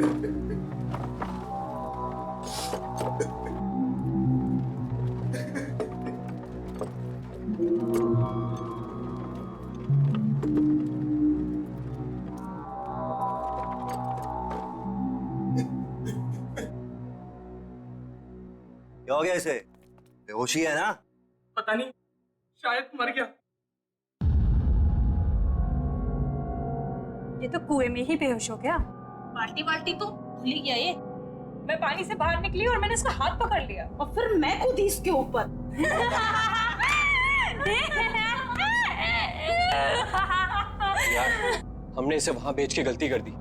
क्या हो गया इसे? बेहोशी है ना? पता नहीं, शायद मर गया। ये तो कुएं में ही बेहोश हो गया। बाल्टी बाल्टी तो भूल ही गया ये। मैं पानी से बाहर निकली और मैंने इसका हाथ पकड़ लिया और फिर मैं कूदी इसके ऊपर। यार, हमने इसे वहां बेच के गलती कर दी।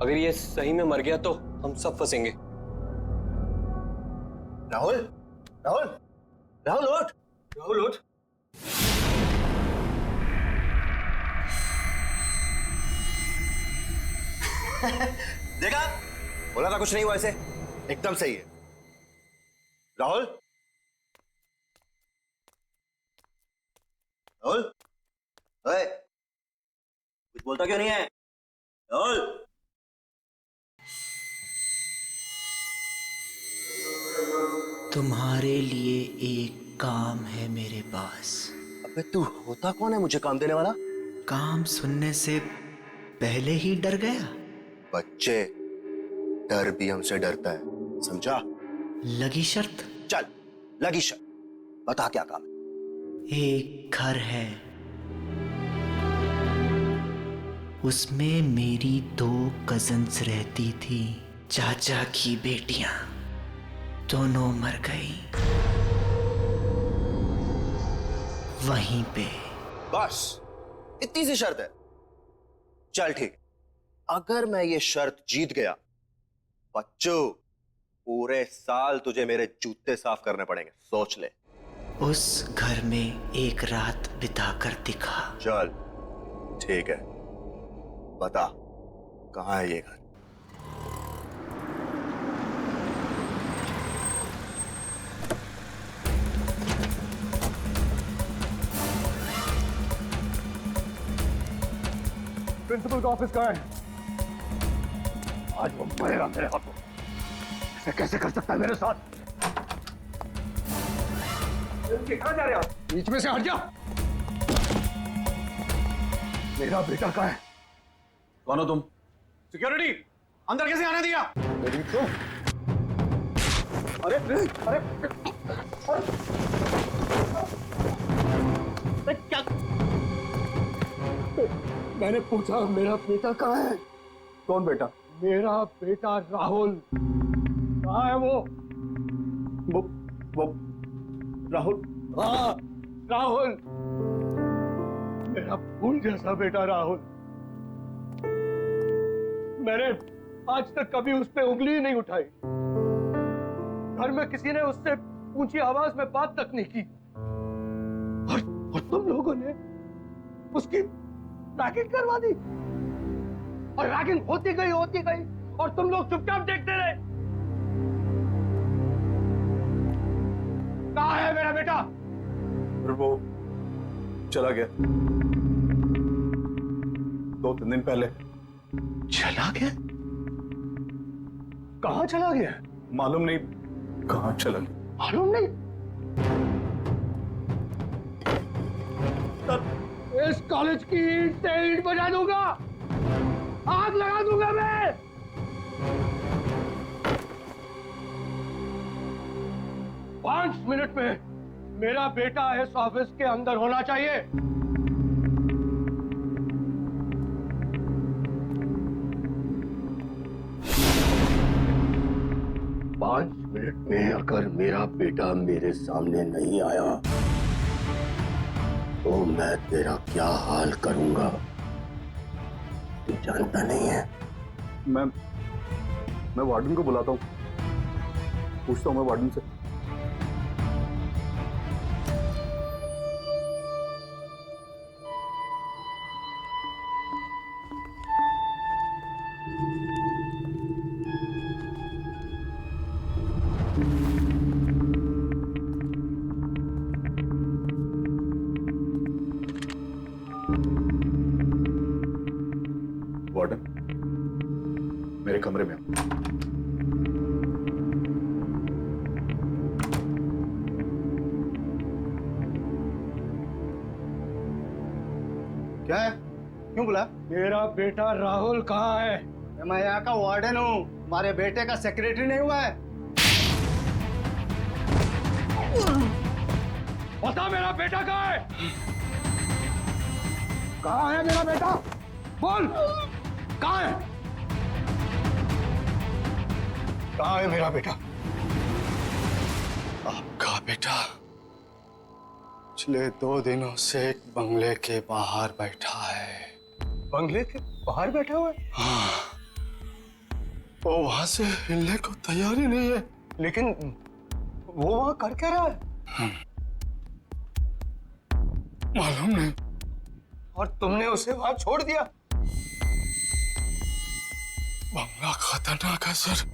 अगर ये सही में मर गया तो हम सब फंसेंगे। राहुल, राहुल, राहुल उठ, राहुल उठ। देखा, बोला था कुछ नहीं हुआ इसे। एकदम सही है। राहुल, राहुल, ओए, कुछ बोलता क्यों नहीं है? राहुल, तुम्हारे लिए एक काम है मेरे पास। अबे तू होता कौन है मुझे काम देने वाला? काम सुनने से पहले ही डर गया। बच्चे, डर भी हमसे डरता है, समझा? लगी शर्त? चल, लगी शर्त। बता क्या काम है? एक घर है, उसमें मेरी 2 कजन्स रहती थी। चाचा की बेटियां दोनों मर गई वहीं पे। बस इतनी सी शर्त है? चल ठीक, अगर मैं ये शर्त जीत गया, बच्चों पूरे साल तुझे मेरे जूते साफ करने पड़ेंगे, सोच ले। उस घर में एक रात बिता कर दिखा। चल ठीक है, बता कहां है ये घर? प्रिंसिपल का ऑफिस कहाँ है? आज वो मरेगा मेरे हाथों। ऐसे कैसे कर सकता है मेरे साथ? कहाँ जा रहे हो? बीच में से हट जा। मेरा बेटा कहाँ है? कौन हो तुम? सिक्योरिटी, अंदर कैसे आने दिया? मेरी तो अरे अरे अरे क्या? मैंने पूछा मेरा बेटा कहाँ है? कौन बेटा? मेरा बेटा राहुल कहाँ है? वो राहुल? हाँ, राहुल, मेरा फूल जैसा बेटा राहुल। मैंने आज तक कभी उस पे उंगली ही नहीं उठाई। घर में किसी ने उससे ऊंची आवाज में बात तक नहीं की। और तुम लोगों ने उसकी रैगिंग करवा दी। और रैगिंग होती गई और तुम लोग चुपचाप देखते रहे। कहाँ है मेरा बेटा? फिर वो चला गया 2-3 दिन पहले। चला गया? कहाँ चला गया? मालूम नहीं कहाँ चला गया। मालूम नहीं? इस कॉलेज की ईंट से ईंट बजा दूंगा, आग लगा दूंगा मैं। 5 मिनट में मेरा बेटा इस ऑफिस के अंदर होना चाहिए। 5 मिनट में अगर मेरा बेटा मेरे सामने नहीं आया तो मैं तेरा क्या हाल करूंगा तू जानता नहीं है। मैं वार्डन को बुलाता हूँ, पूछता हूँ मैं वार्डन से। मेरे कमरे में आओ। क्या है? क्यों बुला? मेरा बेटा राहुल कहाँ है? मैं यहाँ का वार्डन हूँ, हमारे बेटे का सेक्रेटरी नहीं हुआ है। बता मेरा बेटा कहाँ है? कहाँ है मेरा बेटा? बोल, कहाँ है? कहाँ है मेरा बेटा? आपका बेटा पिछले 2 दिनों से एक बंगले के बाहर बैठा है। बंगले के बाहर बैठा हुआ है? हाँ, वो वहां से हिलने को तैयार ही नहीं है। लेकिन वो वहां कर क्या रहा है? मालूम नहीं। और तुमने उसे वहां छोड़ दिया? बंगला खतरनाक है सर।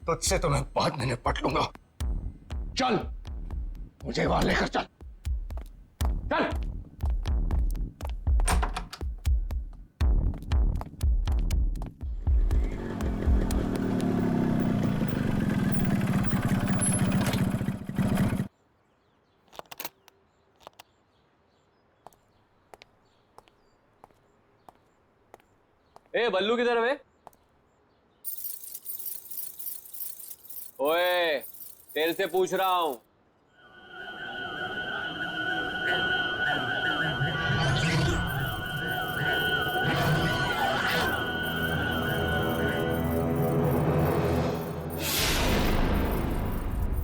तुझसे तो मैं बाद में निपट लूंगा। चल, मुझे वहां लेकर चल। चल। ए बल्लू किधर है बे? ओए, तेरे से पूछ रहा हूं।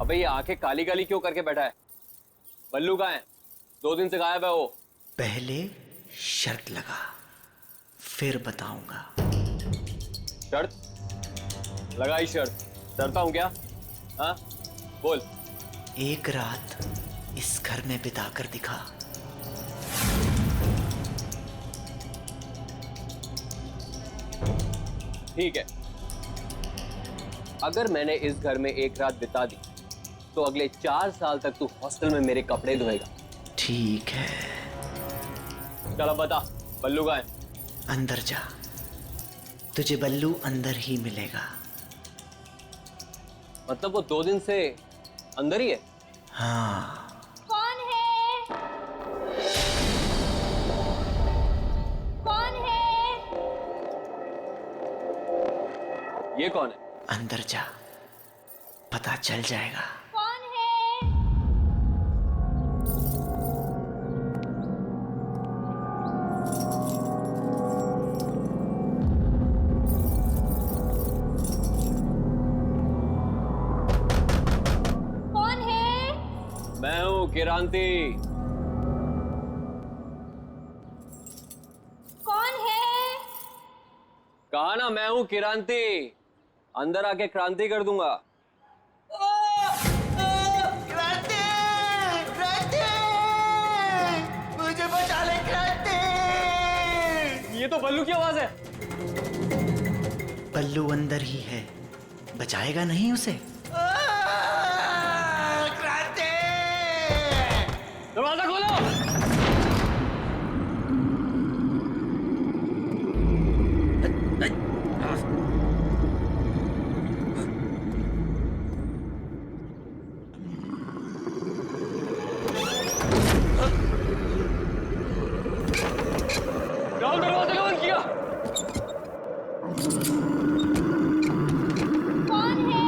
अबे ये आंखें काली काली क्यों करके बैठा है? बल्लू कहाँ है? 2 दिन से गायब है वो। पहले शर्त लगा, फिर बताऊंगा। शर्त? लगाई शर्त। डरता हूं क्या? हाँ, बोल। एक रात इस घर में बिताकर दिखा। ठीक है, अगर मैंने इस घर में एक रात बिता दी तो अगले 4 साल तक तू हॉस्टल में मेरे कपड़े धोएगा। ठीक है, चलो बता, बल्लू कहाँ है? अंदर जा, तुझे बल्लू अंदर ही मिलेगा। मतलब वो 2 दिन से अंदर ही है? हाँ, कौन है? कौन है? ये कौन है? अंदर जा, पता चल जाएगा। कौन है? कौन है? मैं हूँ किरांती। कौन है? कहा ना, मैं हूँ किरांती। अंदर आके क्रांति कर दूंगा। मुझे बचा ले क्रांति। ये तो बल्लू की आवाज है। बल्लू अंदर ही है, बचाएगा नहीं उसे? क्रांति। दरवाजा खोलो। राहुल, दरवाजा कौन किया? कौन है?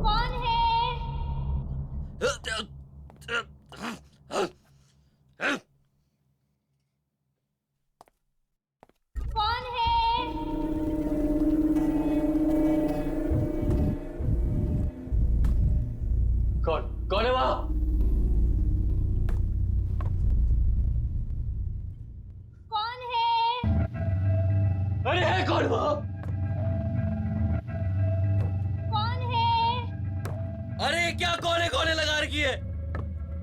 कौन है? कौन है? कौन है वहां? कौन है? अरे है कौन वहां? कौन है? अरे क्या कौन है लगा रखी है?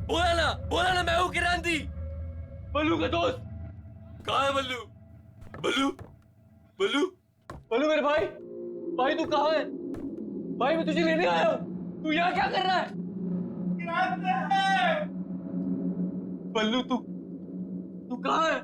बोला ना मैं हूँ किरांती, बल्लू का दोस्त। कहाँ है बल्लू? बल्लू बल्लू बल्लू मेरे भाई तू कहाँ है? भाई मैं तुझे लेने आया हूँ, तू यहाँ क्या कर रहा है? बल्लू तू कहाँ है?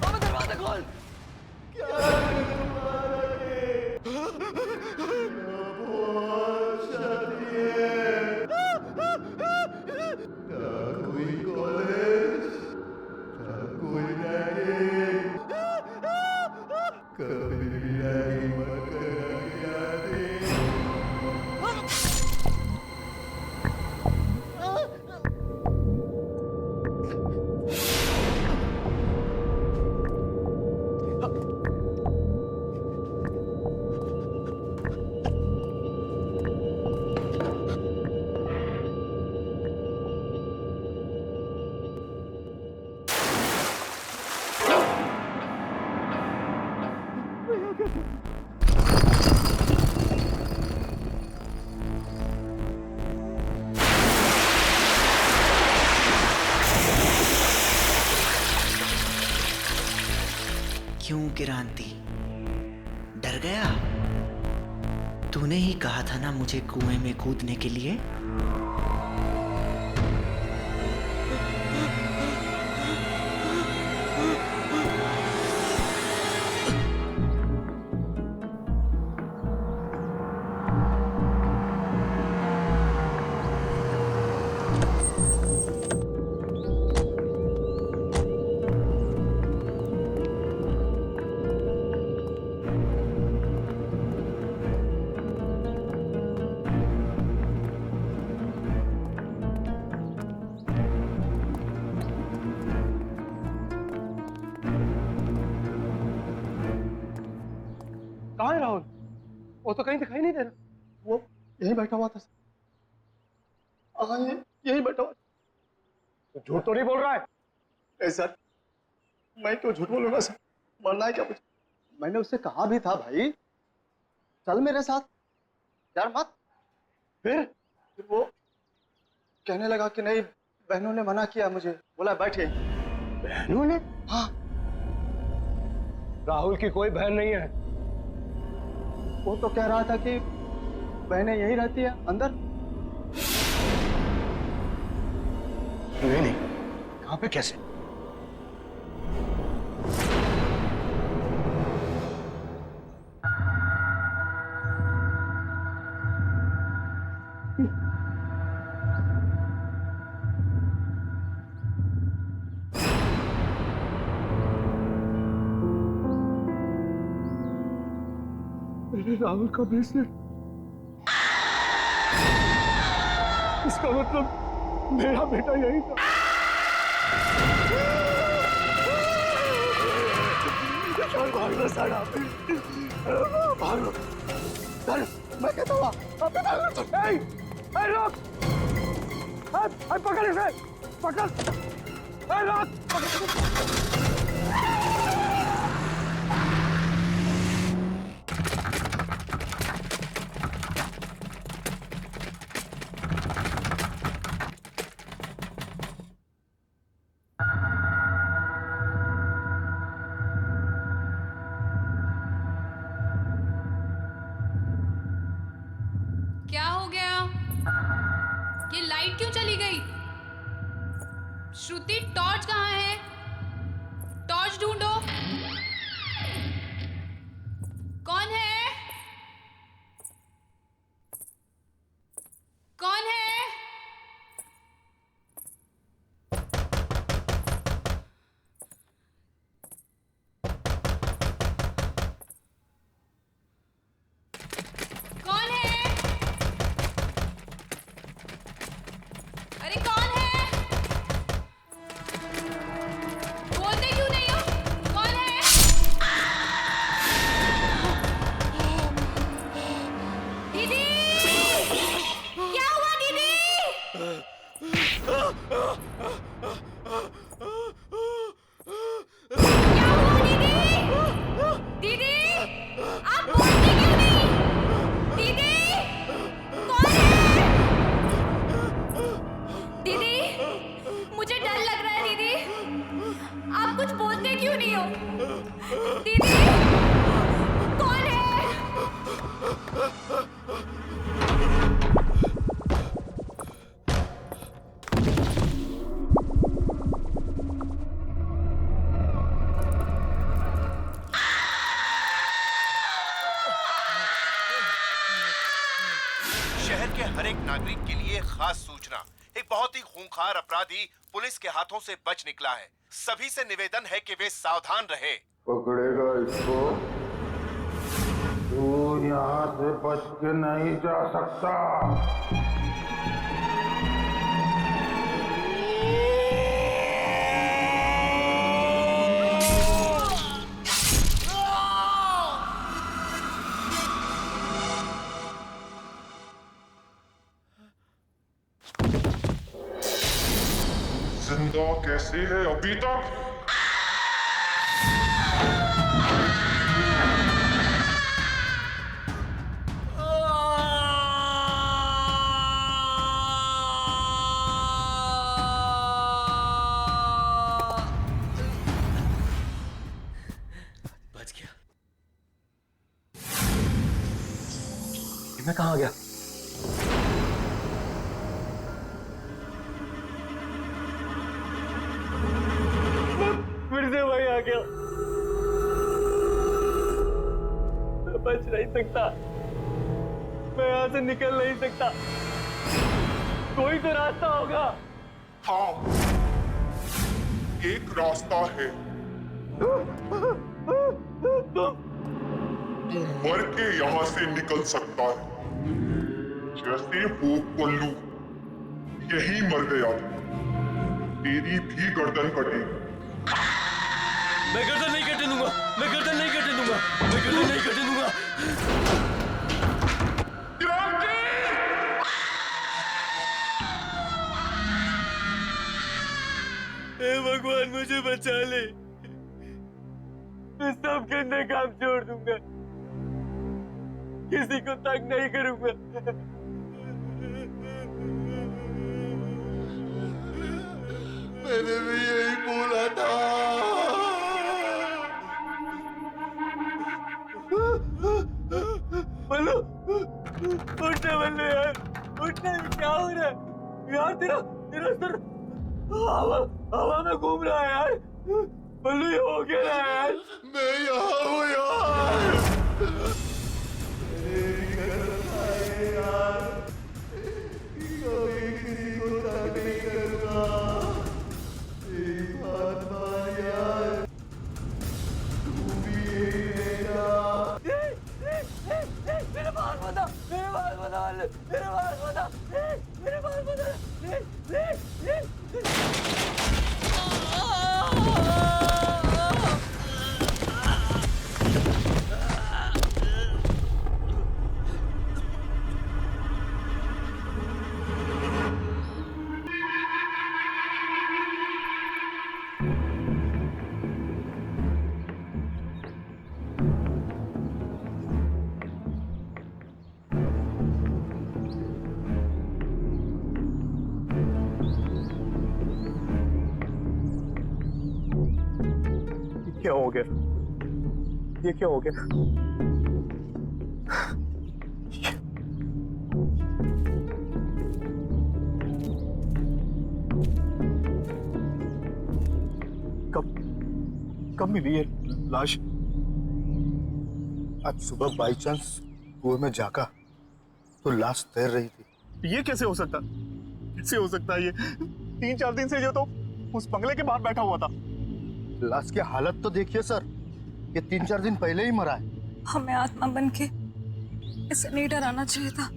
अबे दरवाजा खोल। क्यों किरांती, डर गया? तूने ही कहा था ना मुझे कुएं में कूदने के लिए। कहाँ है राहुल? वो तो कहीं दिखाई नहीं दे रहा। वो यहीं बैठा हुआ था सर। हाँ, यहीं बैठा हुआ। तो झूठ तो नहीं बोल रहा है? नहीं सर, मैं क्यों झूठ बोलूंगा सर? मरना है क्या मुझे? मैंने उससे कहा भी था भाई चल मेरे साथ, यार मत। फिर वो कहने लगा कि नहीं, बहनों ने मना किया मुझे, बोला बैठे। बहनों ने? हाँ। राहुल की कोई बहन नहीं है। वो तो कह रहा था कि बहनें यहीं रहती है अंदर। नहीं नहीं, कहाँ पे कैसे? मेरे राहुल का ब्रेसलेट, इसका मतलब मेरा बेटा यही था। भागो साड़ा, भागो। चल, मैं कहता हूँ, अब भागो। ए, रोक! पकड़ इसे, पकड़! रोक! क्या हो गया? ये लाइट क्यों चली गई? श्रुति, टॉर्च कहाँ है? टॉर्च ढूंढो। कौन है? कौन है? कौन है? अरे कौन है? के हर एक नागरिक के लिए खास सूचना। एक बहुत ही खूंखार अपराधी पुलिस के हाथों से बच निकला है। सभी से निवेदन है कि वे सावधान रहे। पकड़ेगा इसको, तू यहाँ से बच के नहीं जा सकता। जिंदा कैसे है अभी तक? बच गया। मैं कहाँ गया? फिर से वही आ गया। मैं बच नहीं सकता, मैं यहाँ से निकल नहीं सकता। कोई तो रास्ता होगा। हाँ, एक रास्ता है। तू मर के यहाँ से निकल सकता है, जैसे वो पल्लू यही मर गया, तेरी भी गर्दन कटेगी। मैं गर्दन नहीं कटने दूंगा, मैं गर्दन नहीं कटने दूंगा, मैं गर्दन नहीं कटने दूंगा। हे भगवान मुझे बचा ले, मैं सब गंदे काम छोड़ दूंगा, किसी को तंग नहीं करूंगा। मैंने भी यही बोला था। बल्लू, उठना बल्लू यार, उठना। क्या हो रहा है यार? तेरा तेरा सर हवा में घूम रहा है यार। बल्लू ये हो क्या रहा है यार? मैं यहाँ हूँ यार। मेरे बाल बता, मेरे बाल बता, मेरे बाल बता, मेरे बाल बता। क्या हो गया? ये क्या हो गया? कब मिली है लाश? आज सुबह बाई चांस कुएं में झांका तो लाश तैर रही थी। ये कैसे हो सकता? कैसे हो सकता है ये? 3-4 दिन से जो तो उस बंगले के बाहर बैठा हुआ था। लाश की हालत तो देखिए सर, ये 3-4 दिन पहले ही मरा है। हमें आत्मा बन के इसे नहीं डराना चाहिए था।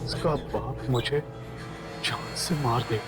इसका बाप मुझे जान से मार दे।